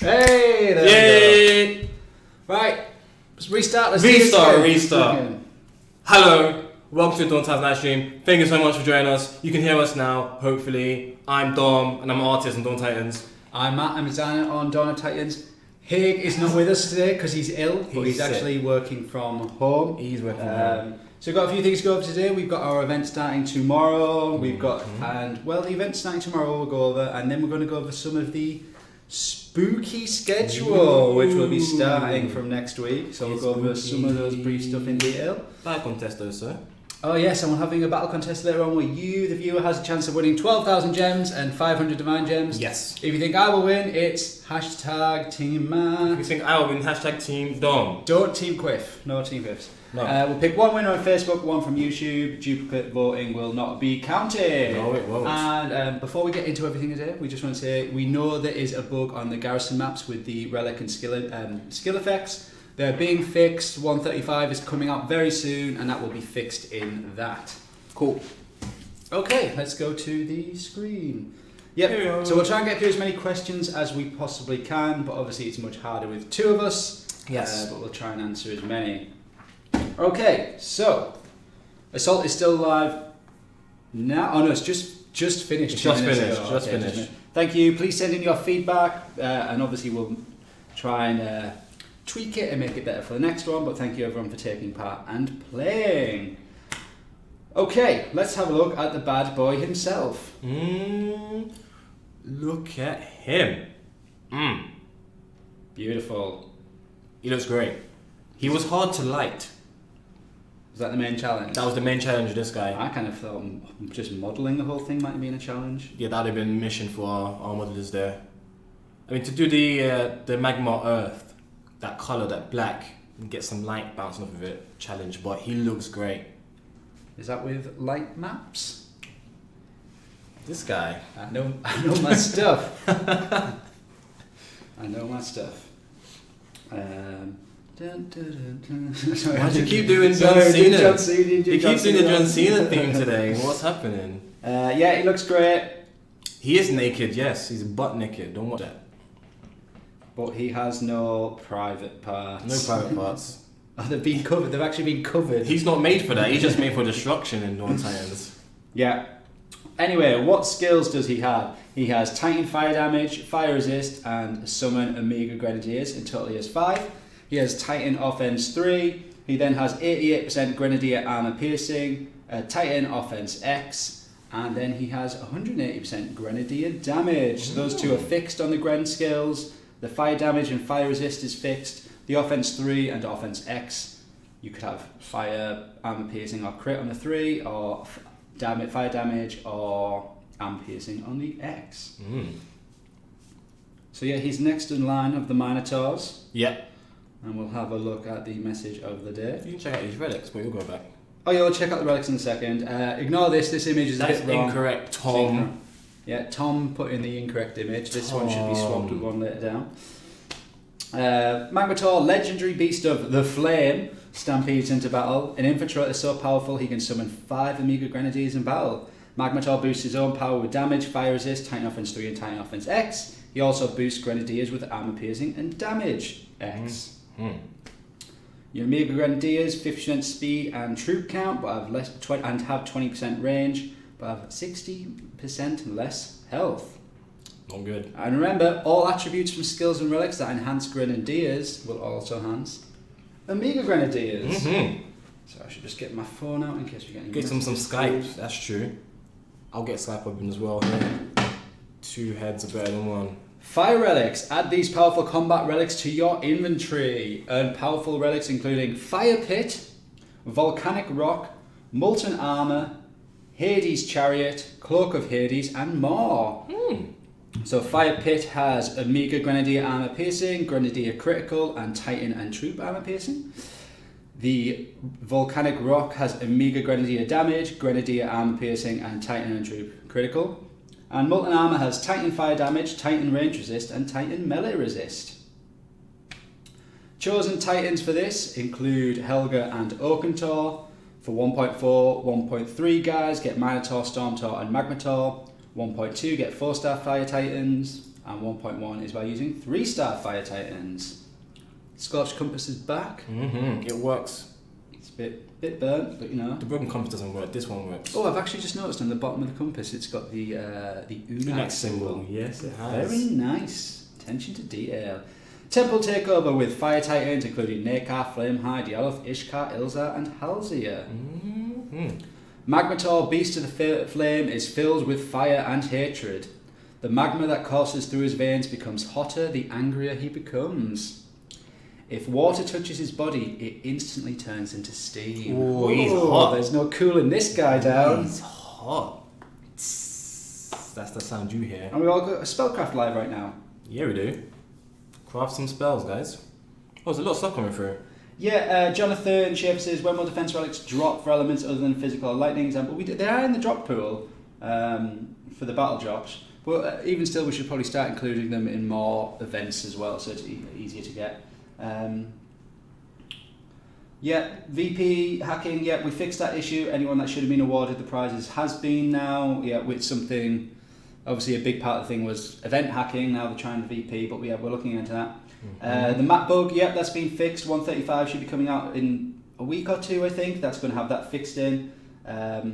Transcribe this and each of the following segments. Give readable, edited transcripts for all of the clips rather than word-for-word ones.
Hey, there we go. Right, let's restart. Restart. Hello, welcome to Dawn Times live stream. Thank you so much for joining us. You can hear us now, hopefully. I'm Dom, and I'm an artist on Dawn Titans. I'm Matt, I'm a designer on Dawn Titans. Haig is not with us today because he's ill, but he's actually working from home. He's working from home. So we've got a few things to go over today. We've got our event starting tomorrow. The event starting tomorrow we'll go over, and then we're going to go over some of the spooky schedule, which will be starting from next week. So we'll go over some of those brief stuff in detail. Battle contest though, sir. Oh yes, and we're having a battle contest later on where you, the viewer, has a chance of winning 12,000 gems and 500 divine gems. Yes. If you think I will win, it's hashtag Team Matt. If you think I will win, hashtag Team Dom. Don't Team Quiff. No Team Quiffs. No. We'll pick one winner on Facebook, one from YouTube. Duplicate voting will not be counted. No, it won't. And before we get into everything today, we just want to say we know there is a bug on the garrison maps with the relic and skill effects. They're being fixed. 135 is coming up very soon, and that will be fixed in that. Cool. Okay, let's go to the screen. Yep. So we'll try and get through as many questions as we possibly can, but obviously it's much harder with two of us. Yes. But we'll try and answer as many. Okay, so Assault is still live now. Oh no, it's just finished. Just finished. Thank you. Please send in your feedback, and obviously we'll try and tweak it and make it better for the next one. But thank you everyone for taking part and playing. Okay, let's have a look at the bad boy himself. Look at him. Beautiful. He looks great. He was hard to light. Was that the main challenge? That was the main challenge of this guy. I kind of thought just modelling the whole thing might have been a challenge. Yeah, that would have been a mission for our modelers there. I mean, to do the Magmataur earth, that colour, that black, and get some light bouncing off of it, challenge, but he looks great. Is that with light maps? This guy. I know my stuff. I know my stuff. Why do you keep doing John Cena? He keeps doing the John Cena theme today. What's happening? Yeah, he looks great. He is naked, yes. He's butt naked. Don't watch that. But he has no private parts. No private parts. Oh, they've been covered. They've actually been covered. He's not made for that. He's just made for destruction in Dawn Titans. Yeah. Anyway, what skills does he have? He has Titan Fire Damage, Fire Resist, and Summon Omega Grenadiers. In total, he has 5. He has Titan Offense 3. He then has 88% Grenadier Armor Piercing, Titan Offense X, and then he has 180% Grenadier Damage. So those two are fixed on the Gren skills. The Fire Damage and Fire Resist is fixed. The Offense 3 and Offense X, you could have Fire Armor Piercing or Crit on the 3, or fire damage, or armor piercing on the X. So yeah, he's next in line of the Minotaurs. Yeah. And we'll have a look at the message of the day. You can check out his relics, but you'll go back. Oh yeah, we'll check out the relics in a second. Ignore this image is a bit wrong. Incorrect, Tom. Yeah, Tom put in the incorrect image. This one should be swapped with one later down. Magmataur, legendary beast of the flame, stampedes into battle. An infiltrator so powerful he can summon 5 Amiga Grenadiers in battle. Magmataur boosts his own power with damage, fire resist, Titan Offense 3 and Titan Offense X. He also boosts Grenadiers with armor piercing and damage X. Your Amiga Grenadiers, 50% speed and troop count, but have have 20% range, but have 60% less health. Not good. And remember, all attributes from skills and relics that enhance Grenadiers will also enhance Amiga Grenadiers. So I should just get my phone out in case we get any. Get some Skype. That's true. I'll get Skype open as well. Here. 2 heads are better than 1. Fire relics. Add these powerful combat relics to your inventory. Earn powerful relics including Fire Pit, Volcanic Rock, Molten Armor, Hades Chariot, Cloak of Hades, and more. So Fire Pit has Amiga Grenadier Armor Piercing, Grenadier Critical, and Titan and Troop Armor Piercing. The Volcanic Rock has Amiga Grenadier Damage, Grenadier Armor Piercing, and Titan and Troop Critical. And Molten Armor has Titan Fire Damage, Titan Range Resist, and Titan Melee Resist. Chosen Titans for this include Helga and Oakentor. For 1.4, 1.3 guys get Minotaur, Stormtaur, and Magmataur. 1.2 get 4-star Fire Titans. And 1.1 is by using 3-star Fire Titans. Scorched Compass is back. It works. It's a bit burnt, but you know. The broken compass doesn't work. This one works. Oh, I've actually just noticed on the bottom of the compass it's got the Unax symbol. Yes, it has. Very nice. Attention to detail. Temple takeover with Fire Titans including Nekar, Flamehide, Yaloth, Ishkar, Ilzar, and Halzir. Magmataur, Beast of the Flame, is filled with fire and hatred. The magma that courses through his veins becomes hotter the angrier he becomes. If water touches his body, it instantly turns into steam. Oh, he's hot. There's no cooling this guy down. He's hot. That's the sound you hear. And we all got a Spellcraft live right now. Yeah, we do. Craft some spells, guys. Oh, there's a lot of stuff coming through. Yeah, Jonathan Schaefer says, when will defense relics drop for elements other than physical or lightning example? They are in the drop pool for the battle drops. But even still, we should probably start including them in more events as well, so it's easier to get. Yeah, VP hacking, yeah, we fixed that issue. Anyone that should have been awarded the prizes has been now. Yeah, with something, obviously a big part of the thing was event hacking, now they're trying the VP, but we're looking into that. The map bug, yeah, that's been fixed. 135 should be coming out in a week or 2, I think. That's going to have that fixed in. Let's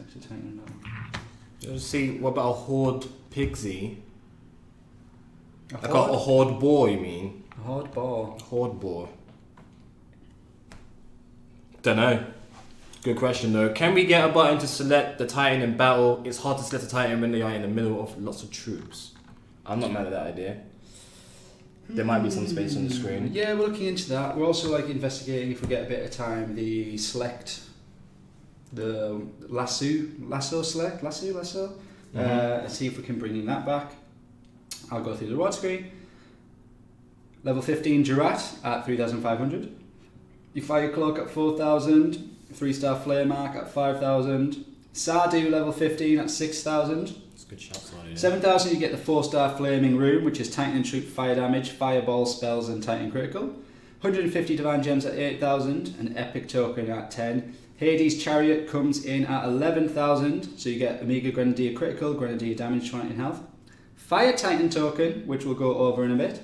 actually take it out. Let's see, what about a Horde Pigsy? A Horde Boar, you mean? A Horde Boar. Horde Boar. Don't know. Good question though. Can we get a button to select the Titan in battle? It's hard to select a Titan when they are in the middle of lots of troops. I'm not mad at that idea. There might be some space on the screen. Yeah, we're looking into that. We're also investigating, if we get a bit of time, the lasso select. See if we can bring in that back. I'll go through the reward screen. Level 15 Jurat at 3,500. Your Fire Cloak at 4,000. 3-star Flare Mark at 5,000. Sardu level 15 at 6,000. That's a good shout, sorry. 7,000 you get the 4-star Flaming Room, which is Titan and Troop Fire Damage, Fireball Spells, and Titan Critical. 150 Divine Gems at 8,000. An Epic Token at 10. Hades Chariot comes in at 11,000, so you get Amiga Grenadier Critical, Grenadier Damage, 20 in health. Fire Titan Token, which we'll go over in a bit.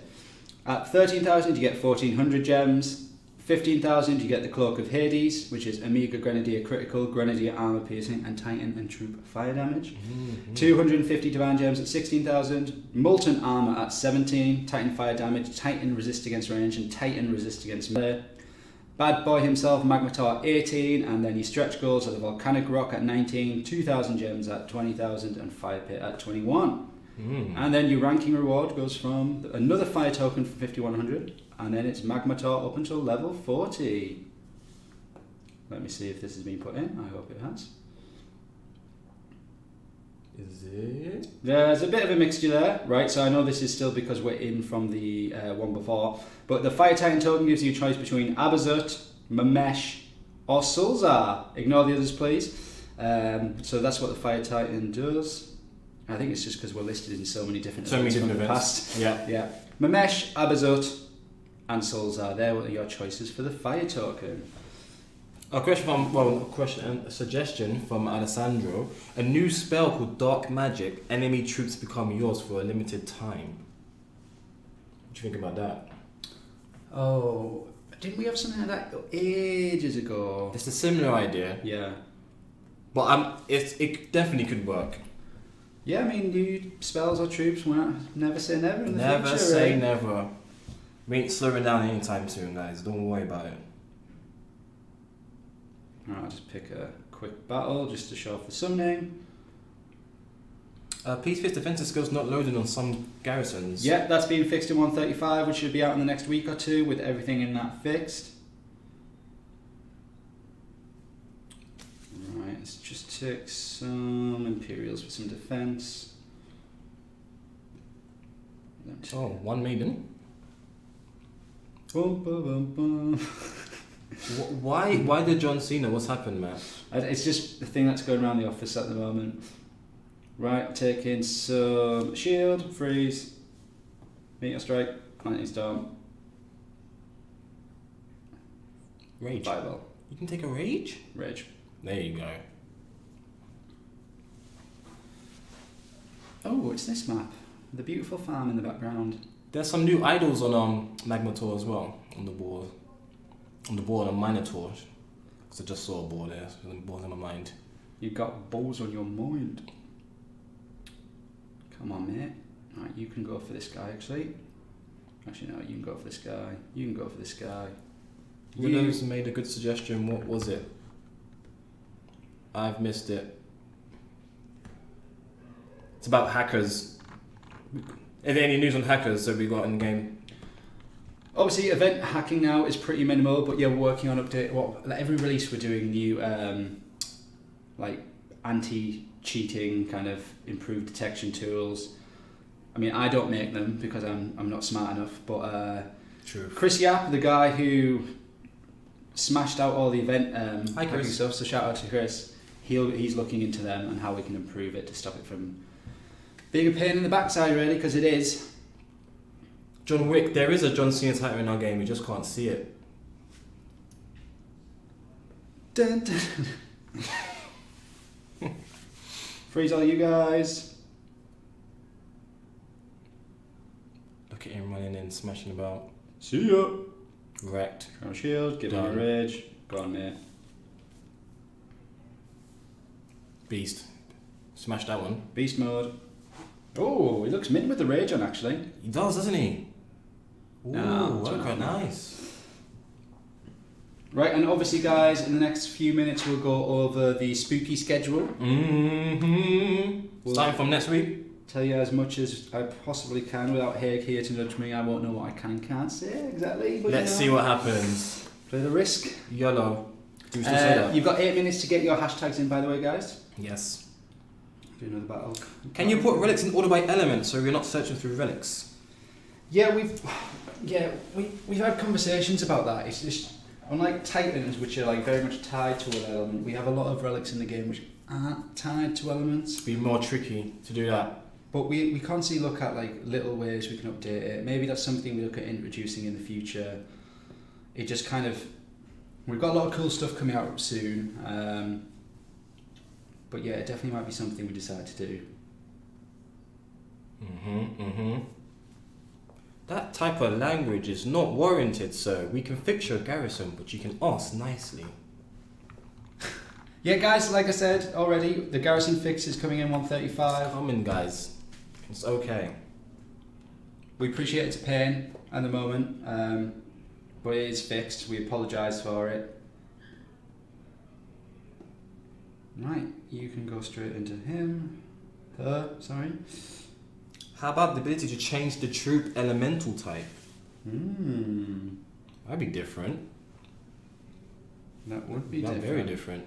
At 13,000 you get 1,400 gems. 15,000 you get the Cloak of Hades, which is Amiga Grenadier Critical, Grenadier Armor Piercing, and Titan and Troop Fire Damage. 250 Divine Gems at 16,000. Molten Armor at 17. Titan Fire Damage, Titan Resist Against Range, and Titan Resist Against Melee. Bad Boy himself, Magmataur 18, and then your stretch goals are the Volcanic Rock at 19, 2,000 gems at 20,000, and Fire Pit at 21. And then your ranking reward goes from another Fire Token for 5,100, and then it's Magmataur up until level 40. Let me see if this has been put in. I hope it has. Is it? There's a bit of a mixture there, right? So I know this is still because we're in from the one before, but the Fire Titan token gives you a choice between Abazut, Mamesh, or Sulzar. Ignore the others, please. So that's what the Fire Titan does. I think it's just because we're listed in so many different events from the past. Yeah. Mamesh, Abazut, and Sulzar. They're your choices for the Fire token. A suggestion from Alessandro. A new spell called Dark Magic. Enemy troops become yours for a limited time. What do you think about that? Oh, didn't we have something like that ages ago? It's a similar idea. Yeah. But it definitely could work. Yeah, I mean, new spells or troops, never say never in the future. Never say right? never. We ain't slowing down anytime soon, guys. Don't worry about it. Alright, I'll just pick a quick battle just to show off the summoning. Peace-Fist defensive skills not loaded on some garrisons. Yeah, that's been fixed in 135, which should be out in the next week or two with everything in that fixed. Right, let's just take some Imperials for some defense. Oh, one maiden. Bum, bum, bum, bum. Why did John Cena? What's happened, Matt? It's just the thing that's going around the office at the moment. Right, taking some shield, freeze, meteor strike, lightning storm, Rage. Bible, You can take a rage? rage. There you go. Oh, it's this map. The beautiful farm in the background. There's some new idols on Magmataur as well on the board. On the board on Magmataur. Because I just saw a board there, so the board's in my mind. You got balls on your mind. Come on, mate. Right, you can go for this guy, actually. Actually, no, you can go for this guy. You can go for this guy. Willows made a good suggestion. What was it? I've missed it. It's about hackers. Is there any news on hackers that we got in the game? Obviously, event hacking now is pretty minimal, but yeah, we're working on update. Every release we're doing new, like anti-cheating kind of improved detection tools. I mean, I don't make them because I'm not smart enough, but True. Chris Yap, the guy who smashed out all the event Hi, hacking Chris. stuff, so shout out to Chris. He's looking into them and how we can improve it to stop it from being a pain in the backside, really, because it is. John Wick, there is a John Cena title in our game, we just can't see it. Dun, dun. Freeze all you guys. Look at him running in, smashing about. See ya. Wrecked. Crown shield, give him a Done. rage. Go on, mate. Beast. Smash that one. Beast mode. Oh, he looks mint with the rage on, actually. He does, doesn't he? Ooh, No, that's it's quite not. nice. Right, and obviously, guys, in the next few minutes, we'll go over the spooky schedule. Mm-hmm. Starting from next week. Tell you as much as I possibly can without Haig here to nudge me. I won't know what I can and can't say exactly. But Let's see what happens. Play the risk. YOLO. Do you still say that? You've got 8 minutes to get your hashtags in, by the way, guys. Yes. Do another battle. Can you put relics in order by element so we're not searching through relics? Yeah, we've had conversations about that. It's just unlike Titans, which are like very much tied to an element. We have a lot of relics in the game which aren't tied to elements. It'd be more tricky to do that. But we constantly look at like little ways we can update it. Maybe that's something we look at introducing in the future. It just kind of, we've got a lot of cool stuff coming out soon. But yeah, it definitely might be something we decide to do. That type of language is not warranted, sir. We can fix your garrison, but you can ask nicely. Yeah, guys, like I said already, the garrison fix is coming in 135. Come in, guys. It's okay. We appreciate it's a pain at the moment, but it is fixed. We apologise for it. Right, you can go straight into him. Her, sorry. How about the ability to change the troop elemental type? That'd be different. That would be That's different. very different.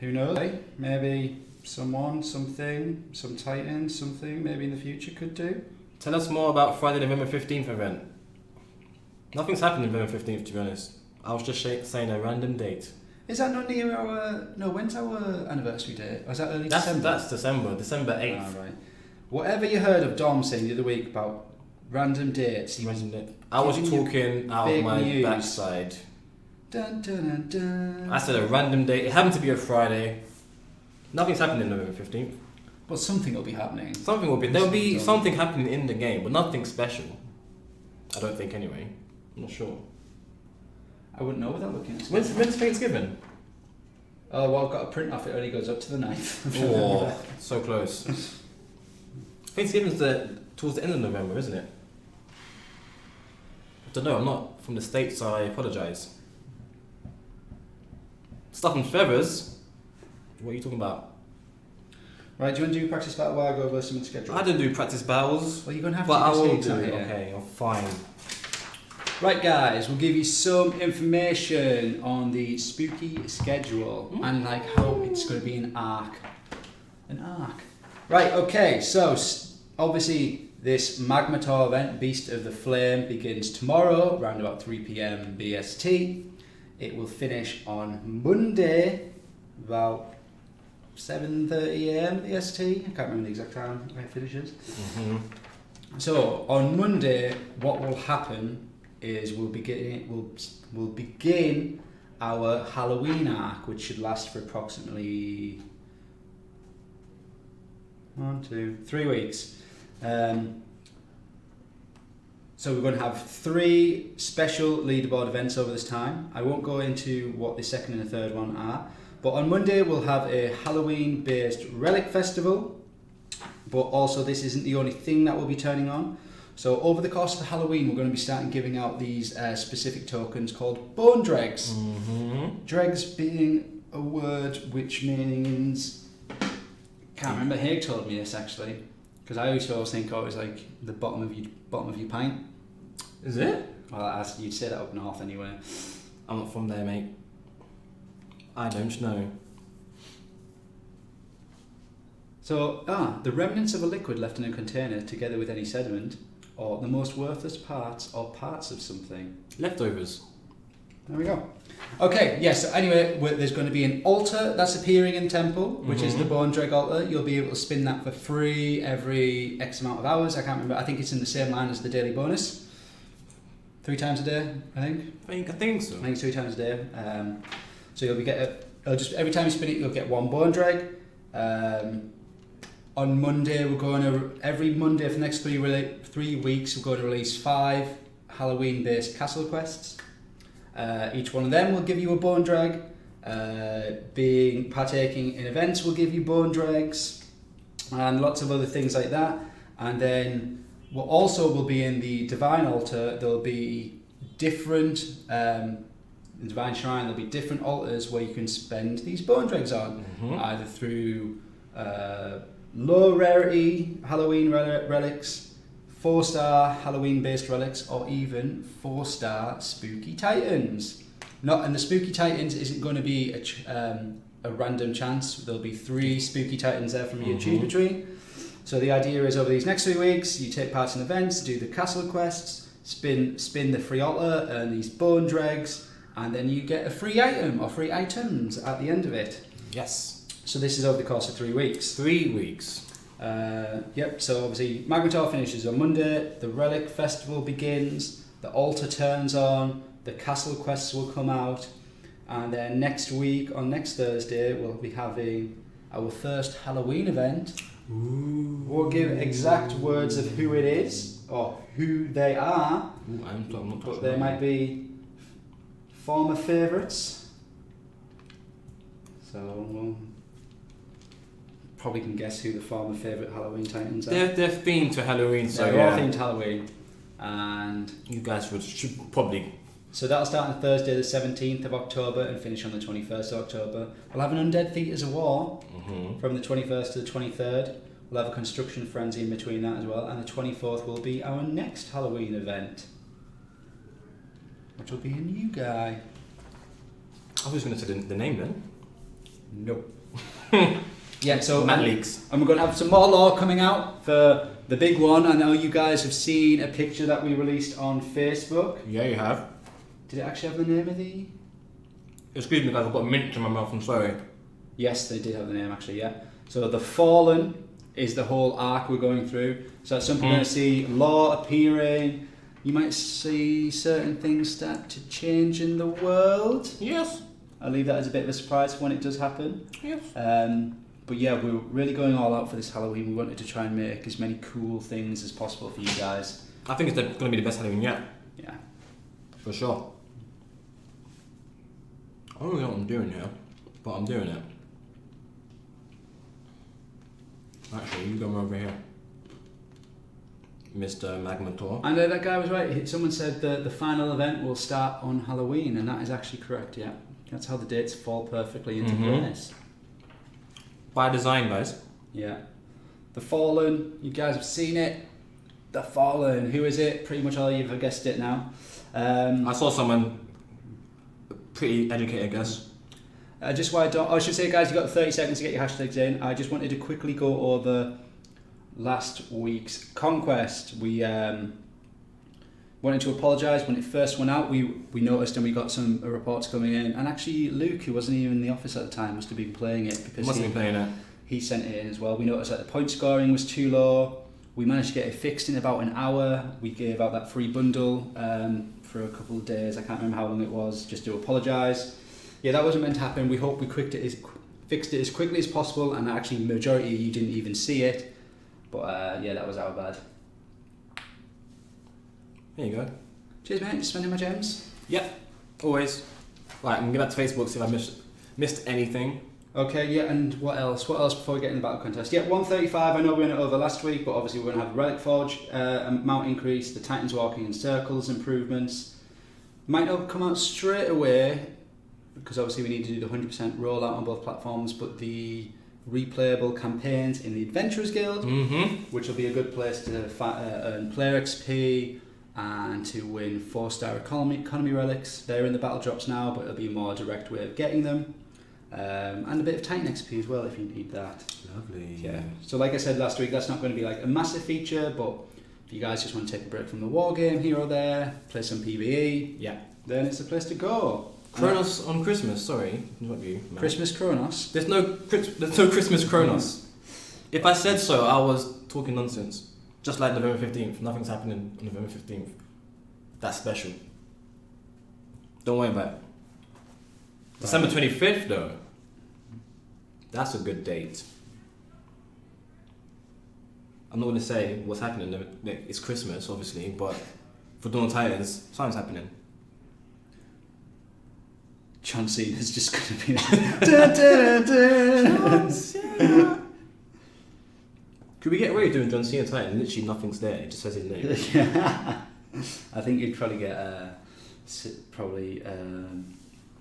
Who knows? Maybe someone, something, some Titan, something maybe in the future could do. Tell us more about Friday, November 15th event. Nothing's happened November 15th, to be honest. I was just saying a random date. Is that not near our... No, when's our anniversary date? Or is that early December? That's December 8th. Ah, right. Whatever you heard of Dom saying the other week about random dates, I was talking out of my news. backside. Dun, dun, dun, dun. I said a random date. It happened to be a Friday. Nothing's happening November 15th. But something will be happening. There'll be something happening in the game, but nothing special. I don't think anyway. I'm not sure. I wouldn't know without looking at it. When's Thanksgiving? Oh, well, I've got a print off. It only goes up to the 9th. Oh, so close. Thanksgiving's towards the end of November, isn't it? I don't know, I'm not from the States, so I apologise. Stuff and feathers? What are you talking about? Right, do you want to do practice battle while I go over someone's schedule? I don't do practice battles. Well, you're going to have but to I will do do it. it. Okay, fine. Right, guys, we'll give you some information on the spooky schedule and like how it's going to be an arc. An arc. Right, okay, so obviously this Magmataur event, Beast of the Flame, begins tomorrow around about 3 PM BST. It will finish on Monday about 7:30 AM BST. I can't remember the exact time it finishes. Mm-hmm. So on Monday, what will happen is we'll begin our Halloween arc, which should last for approximately 3 weeks. So we're going to have 3 special leaderboard events over this time. I won't go into what the second and the third one are, but on Monday we'll have a Halloween-based Relic Festival, but also this isn't the only thing that we'll be turning on. So over the course of the Halloween, we're going to be starting giving out these specific tokens called bone dregs. Mm-hmm. Dregs being a word which means... Can't remember, Haig told me this actually, because I used to always think it was like the bottom of your pint. Is it? Well, you'd say that up north anyway. I'm not from there, mate. I don't know. So, the remnants of a liquid left in a container together with any sediment, or the most worthless parts or parts of something. Leftovers. There we go. Okay, yes, so anyway, there's going to be an altar that's appearing in Temple, which is the Bone Dreg altar. You'll be able to spin that for free every X amount of hours. I can't remember. I think it's in the same line as the daily bonus. 3 times a day, I think. I think so. I think it's 3 times a day. So you'll be every time you spin it, you'll get 1 Bone Dreg. On Monday, every Monday for the next 3 weeks, we're going to release 5 Halloween-based castle quests. Each one of them will give you a bone dreg. Partaking in events will give you bone dregs, and lots of other things like that. And then what also will be in the Divine Altar, there'll be different in Divine Shrine. There'll be different altars where you can spend these bone dregs on, either through low rarity Halloween relics, 4-star Halloween-based relics, or even 4-star Spooky Titans. And the Spooky Titans isn't going to be a random chance. There'll be 3 Spooky Titans there from you to choose between. So the idea is over these next 3 weeks, you take part in events, do the castle quests, spin the free altar, earn these bone dregs, and then you get a free item or free items at the end of it. Yes. So this is over the course of 3 weeks. 3 weeks. Yep, so obviously Magmataur finishes on Monday, the Relic Festival begins, the altar turns on, the castle quests will come out, and then next week, on next Thursday, we'll be having our first Halloween event. Ooh. We'll give exact words of who it is, or who they are, Ooh, I'm not but they might be former favourites. So we'll probably can guess who the former favourite Halloween Titans are. They're themed to Halloween, so they're all themed to Halloween, and you guys should probably. So that'll start on Thursday the 17th of October and finish on the 21st of October. We'll have an Undead Theatres of War from the 21st to the 23rd. We'll have a Construction Frenzy in between that as well, and the 24th will be our next Halloween event, which will be a new guy. I was going to say the name then. Nope. Yeah, so Matt leaks. And we're going to have some more lore coming out for the big one. I know you guys have seen a picture that we released on Facebook. Yeah, you have. Did it actually have the name of the... Excuse me guys, I've got a mint in my mouth, I'm sorry. Yes, they did have the name actually, yeah. So the Fallen is the whole arc we're going through. So at some point you're going to see lore appearing. You might see certain things start to change in the world. Yes. I'll leave that as a bit of a surprise for when it does happen. Yes. But yeah, we're really going all out for this Halloween. We wanted to try and make as many cool things as possible for you guys. I think it's going to be the best Halloween yet. Yeah. For sure. I don't know what I'm doing here, but I'm doing it. Actually, you go over here. Mr. Magmataur. And that guy was right. Someone said that the final event will start on Halloween, and that is actually correct, yeah. That's how the dates fall perfectly into place. By design, guys. Yeah. The Fallen, you guys have seen it. The Fallen, who is it? Pretty much all of you have guessed it now. I saw someone pretty educated guess. I should say, guys, you've got 30 seconds to get your hashtags in. I just wanted to quickly go over last week's conquest. We wanted to apologise when it first went out. We noticed and we got some reports coming in, and actually Luke, who wasn't even in the office at the time, must have been playing it because he sent it in as well. We noticed that the point scoring was too low. We managed to get it fixed in about an hour. We gave out that free bundle for a couple of days. I can't remember how long it was. Just to apologise. Yeah, that wasn't meant to happen. We hope we fixed it as quickly as possible, and actually majority of you didn't even see it. But yeah, that was our bad. There you go. Cheers, mate. Just spending my gems. Yep, always. Right, I'm going to get back to Facebook, see if I missed anything. Okay, yeah, and what else? What else before we get in the battle contest? Yeah, 135, I know we went over last week, but obviously we're going to have the Relic Forge amount increase, the Titans walking in circles improvements. Might not come out straight away, because obviously we need to do the 100% rollout on both platforms, but the replayable campaigns in the Adventurers Guild, which will be a good place to earn player XP and to win 4-star economy relics. They're in the battle drops now, but it'll be a more direct way of getting them. And a bit of Titan XP as well if you need that. Lovely. Yeah. So like I said last week, that's not going to be like a massive feature, but if you guys just want to take a break from the war game here or there, play some PvE, yeah, then it's the place to go. Kronos on Christmas, sorry. Not you, man. Christmas Kronos? There's no Christmas Kronos. If I said so, I was talking nonsense. Just like November 15th. Nothing's happening on November 15th. That's special. Don't worry about it. December 25th though. That's a good date. I'm not going to say what's happening. It's Christmas, obviously, but for Dawn of Titans, something's happening. John Cena's just going to be John Cena. Could we get away with doing John Cena Titan? Literally nothing's there. It just says his name. Yeah. I think you'd probably get a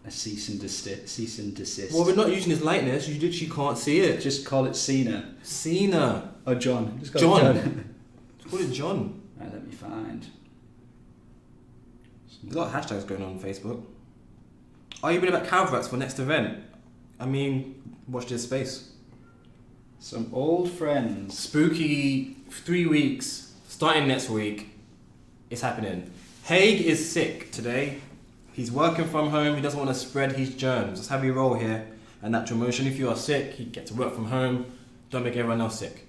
cease and desist. Well, we're not using his likeness. You literally can't see it. Just call it Cena. Cena. Or John. Just call John. it John. Call it John. Right, let me find. There's a lot of hashtags going on Facebook. Are you bringing back Calvrax for next event? I mean, watch this space. Some old friends. Spooky 3 weeks, starting next week. It's happening. Haig is sick today. He's working from home. He doesn't want to spread his germs. That's how we roll here. And natural motion. If you are sick, you get to work from home. Don't make everyone else sick.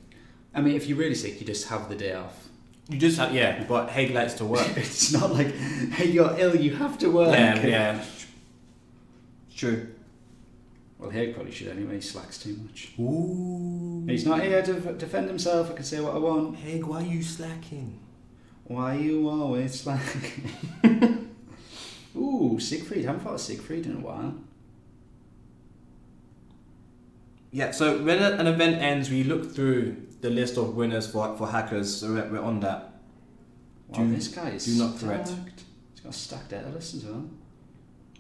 I mean, if you're really sick, you just have the day off. You just have, yeah, but Haig likes to work. It's not like, hey, you're ill, you have to work. Yeah. True. Well, Haig probably should anyway. He slacks too much. Ooh. He's not here to defend himself. I can say what I want. Haig, why are you slacking? Why are you always slacking? Ooh, Siegfried. I haven't thought of Siegfried in a while. Yeah, so when an event ends, we look through the list of winners for hackers, so we're on that. Wow, this guy is do not threat. He's got a stacked Ellis as well.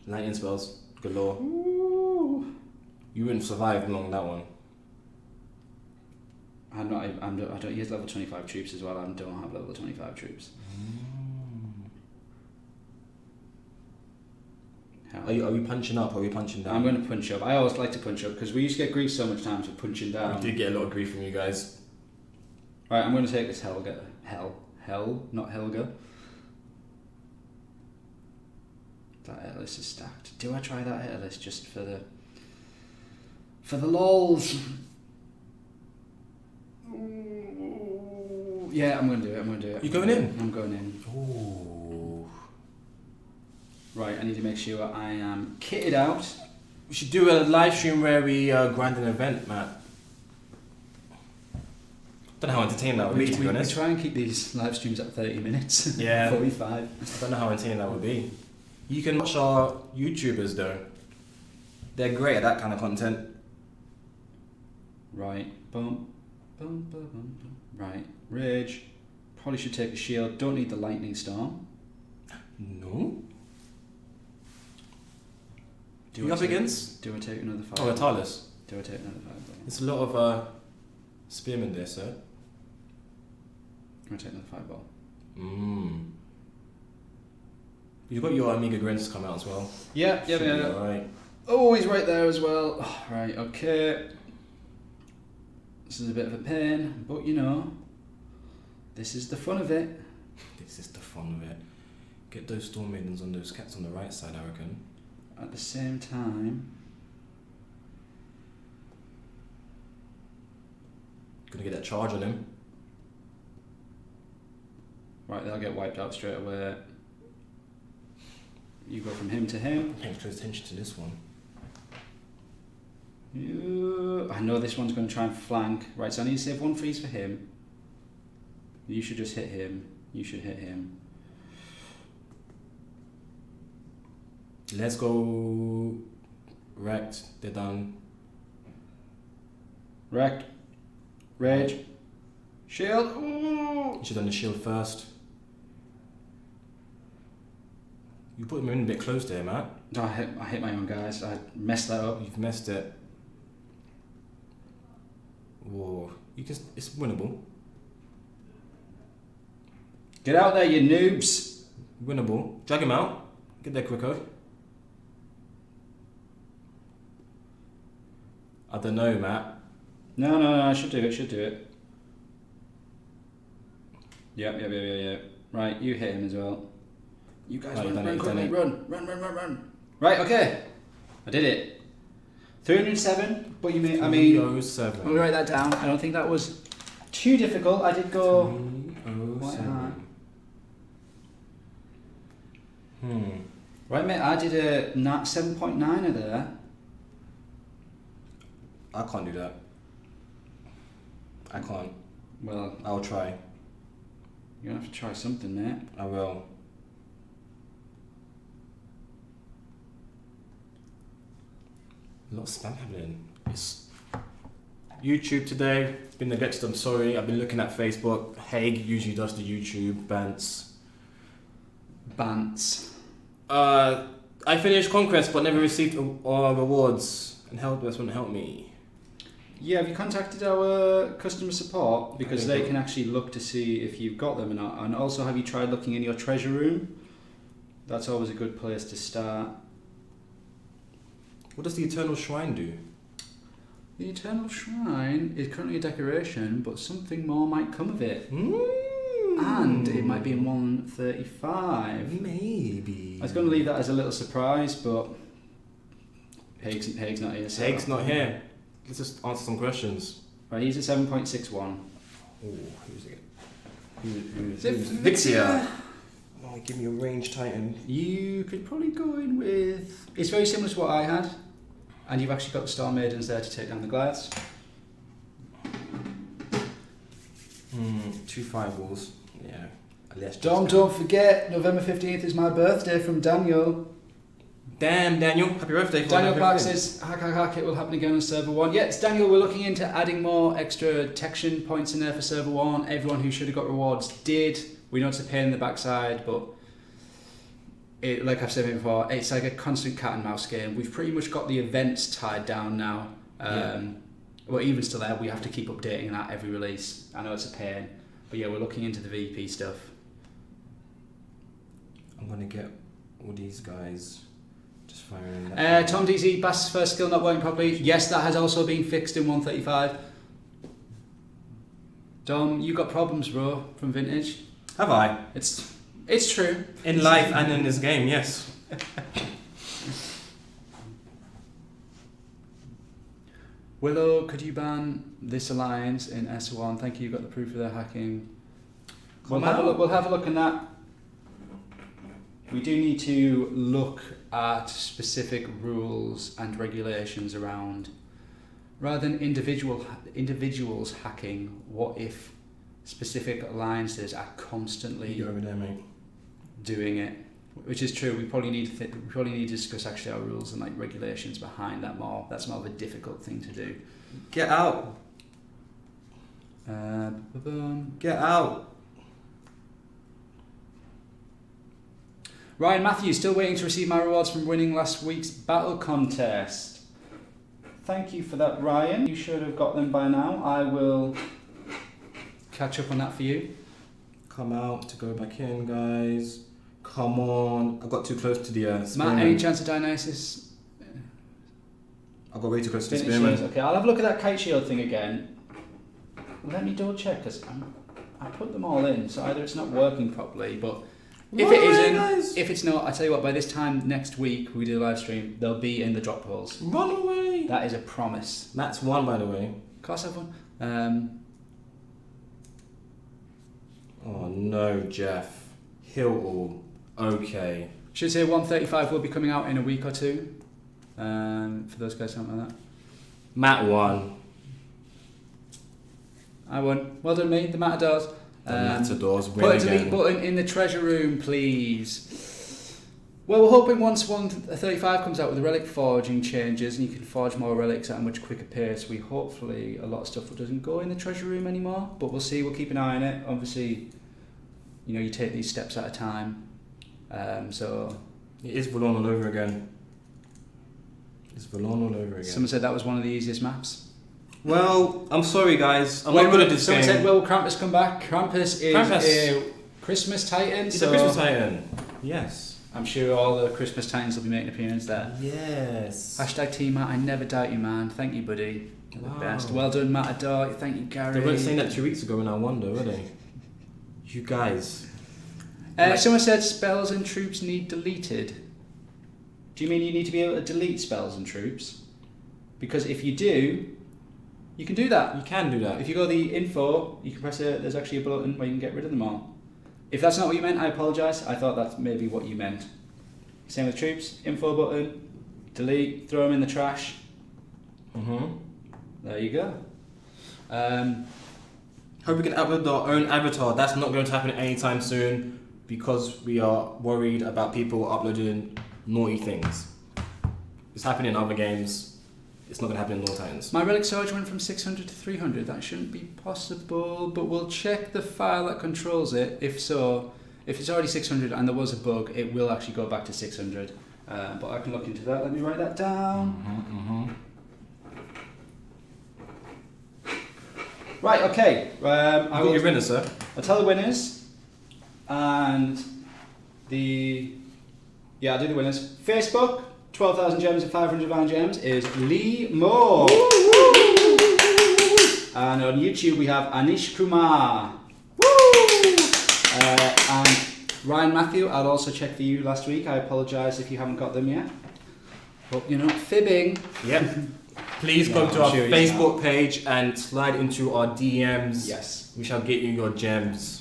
Lightning spells galore. Ooh. You wouldn't survive along that one. I don't. He has level 25 troops as well. I don't have level 25 troops. Hell. Are we punching up or are we punching down? I'm going to punch up. I always like to punch up because we used to get grief so much times for punching down. I do get a lot of grief from you guys. Right, I'm going to take this Helga. Hell, not Helga. That hit list is stacked. Do I try that hit list just for the lols? Ooh, yeah, I'm going to do it. You going in? I'm going in. Ooh. Right, I need to make sure I am kitted out. We should do a live stream where we grind an event, Matt. Don't know how entertaining that would be, to be honest. We try and keep these live streams at 30 minutes. Yeah. 45. I don't know how entertaining that would be. You can watch our YouTubers though. They're great at that kind of content. Right. Boom. Boom, boom, boom, boom. Right. Rage. Probably should take the shield. Don't need the lightning storm. No. Do you I up take- against? Do I take another 5? Oh, a Talus. Do I take another 5? There's a lot of spearmen there, sir. Do I take another 5 ball? You've got your Amiga Grins to come out as well. Yeah. Alright. Oh, he's right there as well. Oh, right, okay. This is a bit of a pain, but you know, this is the fun of it. This is the fun of it. Get those Storm Maidens on those cats on the right side, I reckon. At the same time, Gonna get that charge on him. right, they'll get wiped out straight away. You go from him to him. Paying close attention to this one. I know this one's going to try and flank. Right, so I need to save 1 freeze for him. You should just hit him. You should hit him. Let's go. Wrecked. They're done. Wrecked. Rage. Shield. Ooh. You should have done the shield first. You put them in a bit close there, Matt. No, I hit my own guys. I messed that up. You've messed it. Whoa. It's winnable. Get out there, you noobs. Winnable. Drag him out. Get there quicker. I don't know, Matt. No, I should do it. Yep. Right, you hit him as well. You guys run quickly. Run. Right, okay. I did it. 307, but you mean, I mean, 307. let me write that down. I don't think that was too difficult. I did go quite high. 307. Right, mate, I did a 7.9er there. I can't do that. I can't. Well, I'll try. you're going to have to try something, mate. I will. A lot of spam happening. It's YouTube today. It's been neglected, I'm sorry. I've been looking at Facebook. Haig usually does the YouTube bants. I finished Conquest but never received rewards, and Helpdesk wouldn't help me. Yeah, have you contacted our customer support? Because I they think can actually look to see if you've got them or not. And also, have you tried looking in your treasure room? That's always a good place to start. What does the Eternal Shrine do? The Eternal Shrine is currently a decoration, but something more might come of it. And it might be in 135. Maybe. I was going to leave that as a little surprise, but Haig's not here. So Haig's not here. Let's just answer some questions. Right, he's at 7.61. Oh, who's it? Is it Vixia? Oh, give me a range titan. You could probably go in with... It's very similar to what I had. And you've actually got the Storm Maidens there to take down the Goliaths. 2 fireballs. Yeah. Let's Dom, don't forget, November 15th is my birthday from Daniel. Damn, Daniel. Happy birthday. For Daniel Clark everything. says, hack, it will happen again on server 1. Yes, Daniel, we're looking into adding more extra detection points in there for server 1. Everyone who should have got rewards did. We know it's a pain in the backside, but it, like I've said before, it's like a constant cat and mouse game. We've pretty much got the events tied down now. Well, even still there, we have to keep updating that every release. I know it's a pain, but yeah, we're looking into the VP stuff. I'm going to get all these guys to Just firing that. Tom DZ, Bass's first skill not working properly. Yes, that has also been fixed in 135. Dom, you got problems, bro, from Vintage. Have I? It's true. In life and in this game, yes. Willow, could you ban this alliance in S1? Thank you. You got the proof of their hacking. We'll have a look in that. We do need to look at specific rules and regulations around, rather than individuals hacking. What if specific alliances are constantly over there, mate. doing it? Which is true. We probably need to discuss actually our rules and like regulations behind that more. That's more of a difficult thing to do. Get out. Get out. Ryan Matthews, still waiting to receive my rewards from winning last week's battle contest. Thank you for that, Ryan. You should have got them by now. I will catch up on that for you. Come out to go back in, guys. Come on. I got too close to the Matt, spearman. any chance of Dionysus? I got way too close to the Finish spearman. yours. Okay, I'll have a look at that kite shield thing again. Let me double check because I put them all in, so either it's not working properly, but if it isn't, guys. if it's not, I tell you what, by this time next week we do a live stream, they'll be in the drop holes. Run away. That is a promise. That's one, by the way. Of course, I have one. Oh no, Jeff. Heal all. Okay. Should say 135 will be coming out in a week or two. For those guys, something like that. Matt won. I won. Well done, me. The Matadors. The Matadors win Put a again. delete button in the treasure room, please. Well, we're hoping once 135 comes out with the relic forging changes and you can forge more relics at a much quicker pace, we hopefully a lot of stuff doesn't go in the treasure room anymore. But we'll see. We'll keep an eye on it. Obviously, you take these steps at a time. So it is Valon all over again. It's Valon all over again. Someone said that was one of the easiest maps. Well, I'm sorry, guys. I'm not good at this someone game. said, will Krampus come back? Krampus is a Christmas Titan. He's a Christmas Titan. Yes. I'm sure all the Christmas Titans will be making an appearance there. Yes. Hashtag Team Matt, I never doubt you, man. Thank you, buddy. You're the best. Well done, Matador. Thank you, Gary. They weren't saying that 2 weeks ago and I wonder, were they? You guys. Someone said spells and troops need deleted. Do you mean you need to be able to delete spells and troops? Because if you do, you can do that. You can do that. If you go to the info, you can press there's actually a button where you can get rid of them all. If that's not what you meant, I apologise. I thought that's maybe what you meant. Same with troops, info button, delete, throw them in the trash. There you go. Hope we can upload our own avatar. That's not going to happen anytime soon because we are worried about people uploading naughty things. It's happening in other games. It's not going to happen in Lord Titans. My relic storage went from 600 to 300. That shouldn't be possible, but we'll check the file that controls it. If so, if it's already 600 and there was a bug, it will actually go back to 600. But I can look into that. Let me write that down. Right, okay. I will your winners, sir. I'll tell the winners. And I'll do the winners. Facebook, 12,000 gems and 500 Van gems is Lee Moore. And on YouTube we have Anish Kumar. And Ryan Matthew, I'd also checked for you last week. I apologise if you haven't got them yet. Hope you're not fibbing. Yep. Please go to our Facebook page and slide into our DMs. Yes. We shall get you your gems.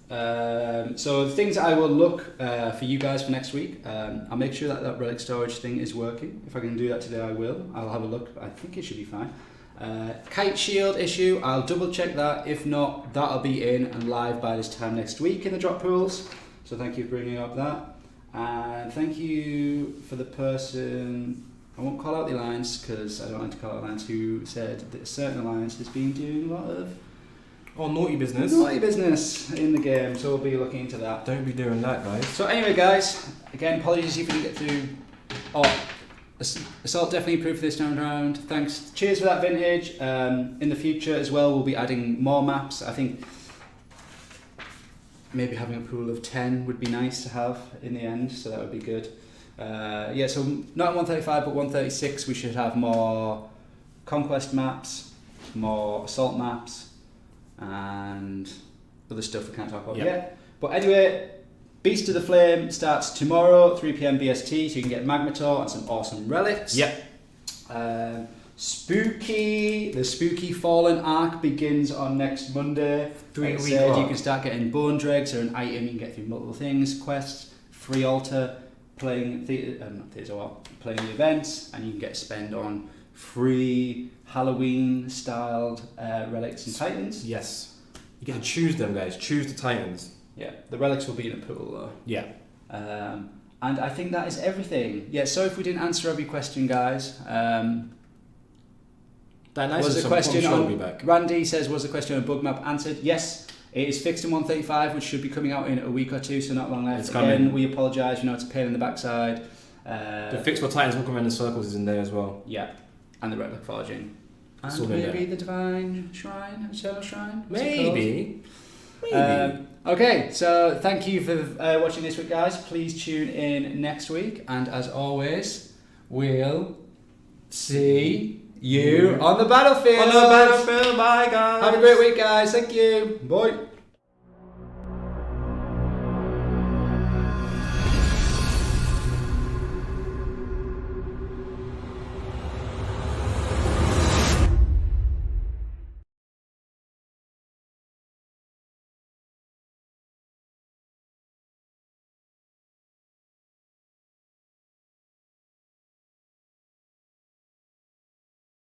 So the things I will look for you guys for next week, I'll make sure that relic storage thing is working. If I can do that today, I will. I'll have a look. I think it should be fine. Kite shield issue, I'll double check that. If not, that'll be in and live by this time next week in the drop pools. So thank you for bringing up that. And thank you for the person, I won't call out the alliance because I don't like to call out alliance, who said that a certain alliance has been doing a lot of naughty business. Naughty business in the game, so we'll be looking into that. Don't be doing that, guys. So anyway, guys, again, apologies if we didn't get through. Assault definitely improved this time around. Thanks. Cheers for that, Vintage. In the future as well, we'll be adding more maps. I think maybe having a pool of 10 would be nice to have in the end, so that would be good. So not 135 but 136 we should have more conquest maps, more assault maps, and other stuff we can't talk about yet. But anyway, Beast of the Flame starts tomorrow, 3 PM BST, so you can get Magmataur and some awesome relics. Yep. The Spooky Fallen arc begins on next Monday. 3 Like I week said, arc. you can start getting bone dregs or an item you can get through multiple things, quests, free altar, playing the events, and you can get spend on free Halloween styled relics and titans. Yes. You get to choose them, guys. Choose the titans. Yeah, the relics will be in a pool though. Yeah. And I think that is everything. Yeah, sorry if we didn't answer every question, guys. Was the question on Randy says, was the question on bug map answered? Yes, it is fixed in 135, which should be coming out in a week or two, so not long left. It's coming. We apologise, it's a pain in the backside. The fix for Titans walking around in circles is in there as well. Yeah, and the relic foraging. It's And all in maybe there. the Divine Shrine, Eternal Shrine? What's it Maybe. called? Okay, so thank you for watching this week, guys. Please tune in next week, and as always, we'll see you on the battlefield. On the battlefield, bye guys. Have a great week, guys. Thank you. Bye.